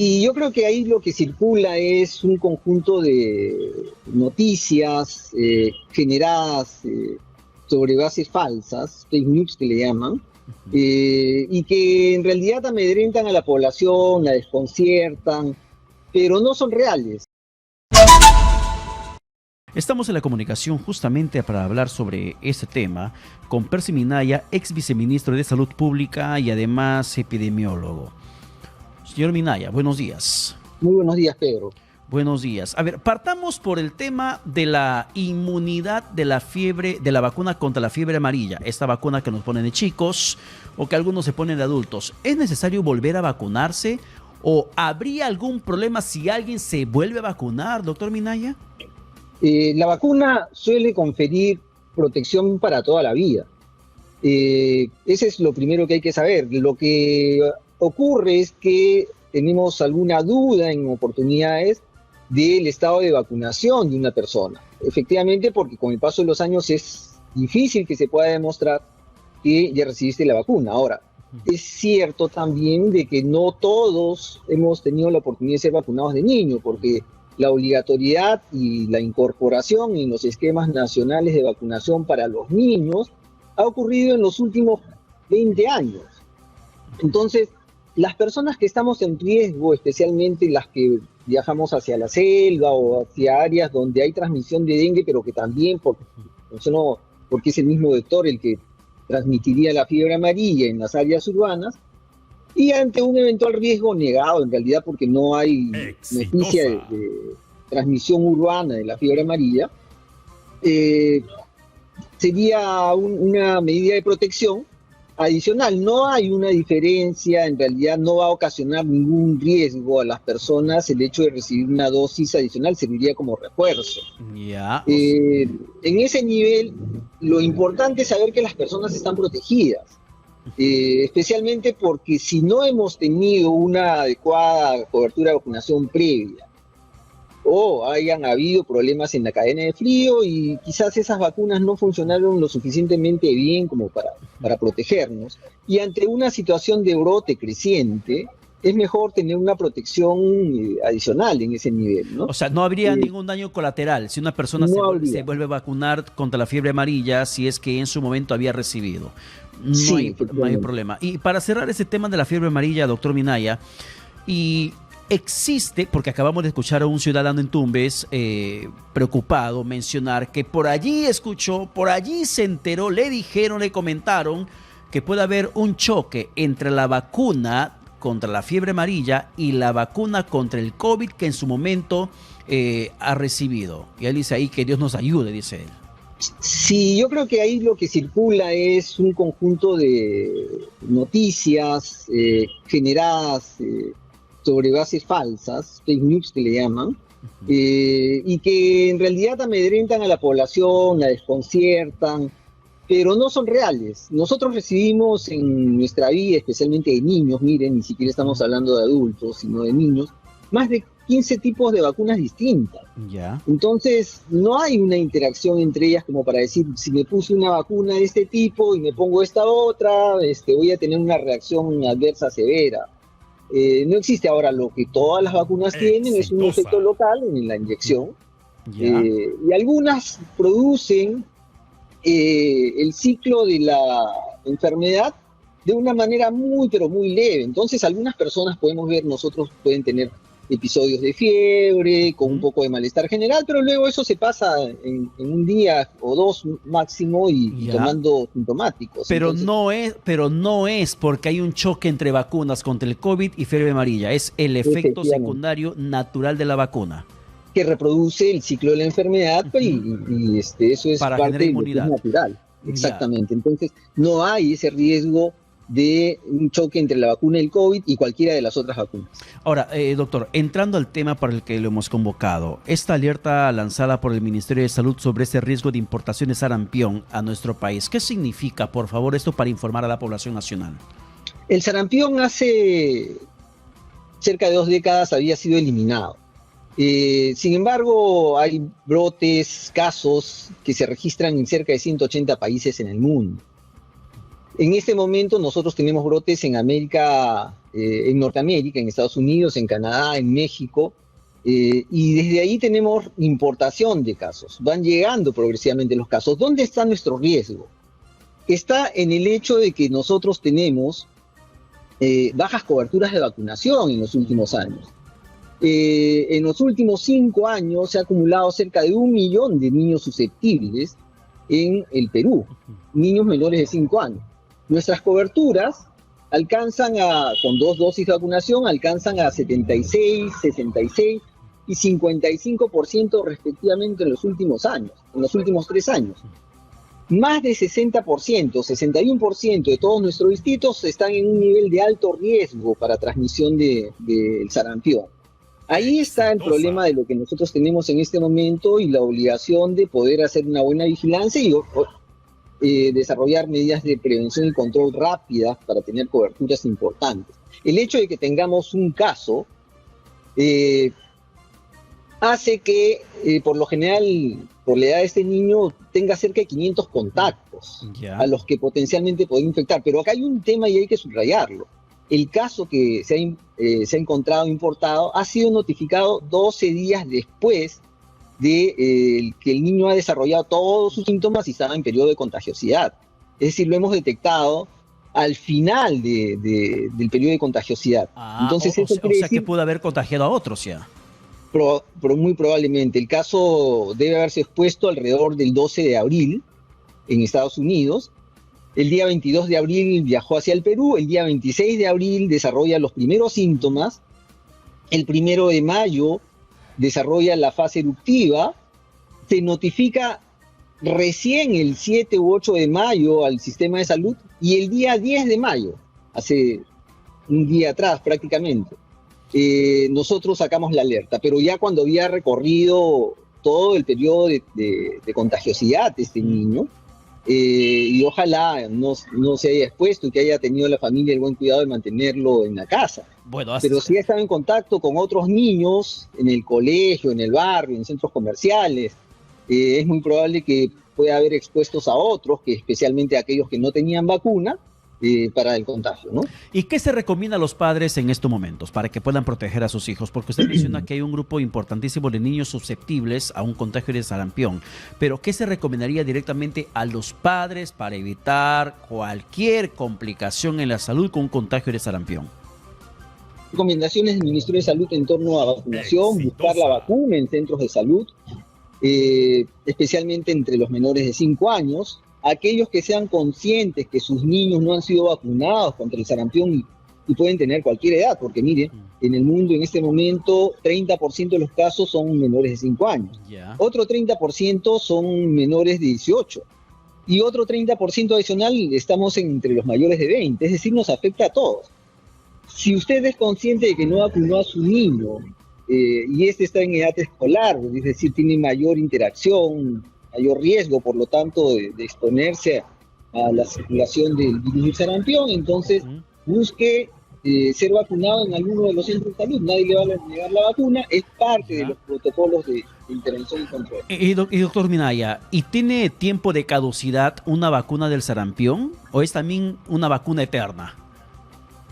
Y yo creo que ahí lo que circula es un conjunto de noticias generadas sobre bases falsas, fake news que le llaman, y que en realidad amedrentan a la población, la desconciertan, pero no son reales. Estamos en la comunicación justamente para hablar sobre este tema con Percy Minaya, ex viceministro de Salud Pública y además epidemiólogo. Señor Minaya, buenos días. Muy buenos días, Pedro. Buenos días. A ver, partamos por el tema de la inmunidad de la fiebre, de la vacuna contra la fiebre amarilla, esta vacuna que nos ponen de chicos o que algunos se ponen de adultos. ¿Es necesario volver a vacunarse o habría algún problema si alguien se vuelve a vacunar, doctor Minaya? La vacuna suele conferir protección para toda la vida. Ese es lo primero que hay que saber. Lo que ocurre es que tenemos alguna duda en oportunidades del estado de vacunación de una persona. Efectivamente, porque con el paso de los años es difícil que se pueda demostrar que ya recibiste la vacuna. Ahora, es cierto también de que no todos hemos tenido la oportunidad de ser vacunados de niño, porque la obligatoriedad y la incorporación en los esquemas nacionales de vacunación para los niños ha ocurrido en los últimos 20 años. Entonces, las personas que estamos en riesgo, especialmente las que viajamos hacia la selva o hacia áreas donde hay transmisión de dengue, pero que también, porque es el mismo vector el que transmitiría la fiebre amarilla en las áreas urbanas, y ante un eventual riesgo negado, en realidad, porque no hay noticia de transmisión urbana de la fiebre amarilla, sería una medida de protección adicional. No hay una diferencia, en realidad no va a ocasionar ningún riesgo a las personas el hecho de recibir una dosis adicional, serviría como refuerzo. En ese nivel, lo importante es saber que las personas están protegidas. Especialmente porque si no hemos tenido una adecuada cobertura de vacunación previa o hayan habido problemas en la cadena de frío y quizás esas vacunas no funcionaron lo suficientemente bien como para protegernos, y ante una situación de brote creciente es mejor tener una protección adicional en ese nivel, ¿no? O sea, no habría ningún daño colateral si una persona se vuelve a vacunar contra la fiebre amarilla si es que en su momento había recibido. No hay problema. Y para cerrar ese tema de la fiebre amarilla, doctor Minaya, y existe, porque acabamos de escuchar a un ciudadano en Tumbes preocupado mencionar que por allí escuchó, por allí se enteró, le dijeron, le comentaron que puede haber un choque entre la vacuna contra la fiebre amarilla y la vacuna contra el COVID que en su momento ha recibido. Y él dice ahí que Dios nos ayude, dice él. Sí, yo creo que ahí lo que circula es un conjunto de noticias generadas sobre bases falsas, fake news que le llaman, y que en realidad amedrentan a la población, la desconciertan, pero no son reales. Nosotros recibimos en nuestra vida, especialmente de niños, miren, ni siquiera estamos hablando de adultos, sino de niños, más de 15 tipos de vacunas distintas. Entonces, no hay una interacción entre ellas como para decir, si me puse una vacuna de este tipo y me pongo esta otra, voy a tener una reacción adversa severa. No existe. Ahora, lo que todas las vacunas tienen es un efecto local en la inyección, y algunas producen el ciclo de la enfermedad de una manera muy, pero muy leve. Entonces, algunas personas pueden tener episodios de fiebre, con un poco de malestar general, pero luego eso se pasa en un día o dos máximo y tomando sintomáticos. Pero no es porque hay un choque entre vacunas contra el COVID y fiebre amarilla, es el efecto secundario natural de la vacuna. Que reproduce el ciclo de la enfermedad y eso es para parte generar inmunidad natural. Exactamente. Entonces, no hay ese riesgo de un choque entre la vacuna del COVID y cualquiera de las otras vacunas. Ahora, doctor, entrando al tema para el que lo hemos convocado, esta alerta lanzada por el Ministerio de Salud sobre ese riesgo de importación de sarampión a nuestro país, ¿qué significa, por favor, esto para informar a la población nacional? El sarampión hace cerca de 2 décadas había sido eliminado. Sin embargo, hay brotes, casos que se registran en cerca de 180 países en el mundo. En este momento nosotros tenemos brotes en América, en Norteamérica, en Estados Unidos, en Canadá, en México, y desde ahí tenemos importación de casos. Van llegando progresivamente los casos. ¿Dónde está nuestro riesgo? Está en el hecho de que nosotros tenemos bajas coberturas de vacunación en los últimos años. En los últimos 5 años se ha acumulado cerca de 1 millón de niños susceptibles en el Perú, niños menores de 5 años. Nuestras coberturas con 2 dosis de vacunación, alcanzan a 76, 66 y 55% respectivamente en los últimos años, en los últimos 3 años. Más de 60%, 61% de todos nuestros distritos están en un nivel de alto riesgo para transmisión del sarampión. Ahí está el problema de lo que nosotros tenemos en este momento y la obligación de poder hacer una buena vigilancia y desarrollar medidas de prevención y control rápidas para tener coberturas importantes. El hecho de que tengamos un caso hace que, por lo general, por la edad de este niño, tenga cerca de 500 contactos a los que potencialmente puede infectar. Pero acá hay un tema y hay que subrayarlo. El caso que se ha encontrado importado ha sido notificado 12 días después de que el niño ha desarrollado todos sus síntomas y estaba en periodo de contagiosidad. Es decir, lo hemos detectado al final del periodo de contagiosidad. Entonces, eso quiere decir que pudo haber contagiado a otros ya. Muy probablemente. El caso debe haberse expuesto alrededor del 12 de abril en Estados Unidos. El día 22 de abril viajó hacia el Perú. El día 26 de abril desarrolla los primeros síntomas. El 1 de mayo desarrolla la fase eruptiva. Se notifica recién el 7 u 8 de mayo al sistema de salud. Y el día 10 de mayo, hace un día atrás prácticamente, nosotros sacamos la alerta, pero ya cuando había recorrido todo el periodo de contagiosidad de este niño, y ojalá no se haya expuesto y que haya tenido la familia el buen cuidado de mantenerlo en la casa. Pero sí ha estado en contacto con otros niños en el colegio, en el barrio, en centros comerciales. Es muy probable que pueda haber expuestos a otros, que especialmente a aquellos que no tenían vacuna, para el contagio, ¿no? ¿Y qué se recomienda a los padres en estos momentos para que puedan proteger a sus hijos? Porque usted menciona que hay un grupo importantísimo de niños susceptibles a un contagio de sarampión, pero ¿qué se recomendaría directamente a los padres para evitar cualquier complicación en la salud con un contagio de sarampión? Recomendaciones del Ministerio de Salud en torno a vacunación, buscar la vacuna en centros de salud, especialmente entre los menores de 5 años, aquellos que sean conscientes que sus niños no han sido vacunados contra el sarampión y pueden tener cualquier edad, porque mire, en el mundo en este momento 30% de los casos son menores de 5 años, otro 30% son menores de 18 y otro 30% adicional estamos entre los mayores de 20, es decir, nos afecta a todos. Si usted es consciente de que no vacunó a su niño y este está en edad escolar, es decir, tiene mayor interacción, mayor riesgo, por lo tanto, de exponerse a la circulación del virus del sarampión, entonces busque ser vacunado en alguno de los centros de salud. Nadie le va a negar la vacuna, es parte de los protocolos de intervención y control. Y doctor Minaya, ¿y tiene tiempo de caducidad una vacuna del sarampión o es también una vacuna eterna?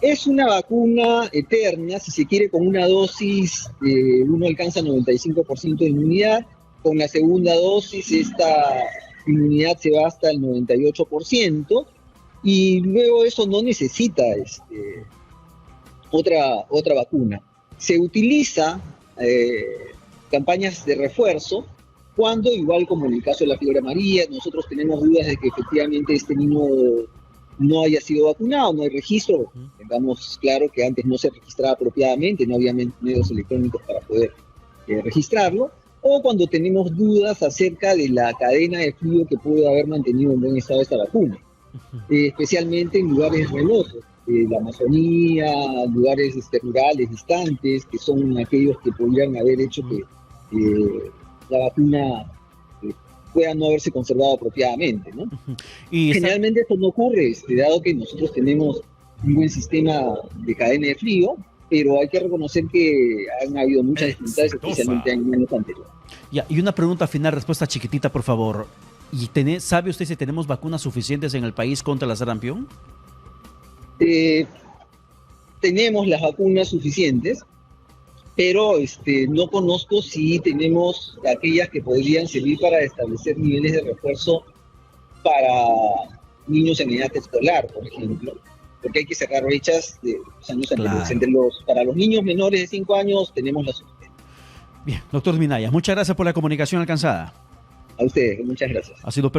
Es una vacuna eterna, si se quiere, con una dosis uno alcanza 95% de inmunidad. Con la segunda dosis esta inmunidad se va hasta el 98% y luego eso no necesita otra vacuna. Se utiliza campañas de refuerzo cuando, igual como en el caso de la fiebre amarilla, nosotros tenemos dudas de que efectivamente este niño no haya sido vacunado, no hay registro. Tengamos claro que antes no se registraba apropiadamente, no había medios electrónicos para poder registrarlo. O cuando tenemos dudas acerca de la cadena de frío que pudo haber mantenido en buen estado esta vacuna, especialmente en lugares remotos, la Amazonía, lugares rurales, distantes, que son aquellos que podrían haber hecho que la vacuna pueda no haberse conservado apropiadamente, ¿no? Y generalmente esto no ocurre, dado que nosotros tenemos un buen sistema de cadena de frío, pero hay que reconocer que han habido muchas dificultades, especialmente en años anteriores. Ya, y una pregunta final, respuesta chiquitita, por favor. ¿Y sabe usted si tenemos vacunas suficientes en el país contra la sarampión? Tenemos las vacunas suficientes, pero no conozco si tenemos aquellas que podrían servir para establecer niveles de refuerzo para niños en edad escolar, por ejemplo, porque hay que cerrar brechas de los años anteriores. Para los niños menores de 5 años tenemos la suficiente. Bien, doctor Minaya, muchas gracias por la comunicación alcanzada. A ustedes, muchas gracias. Ha sido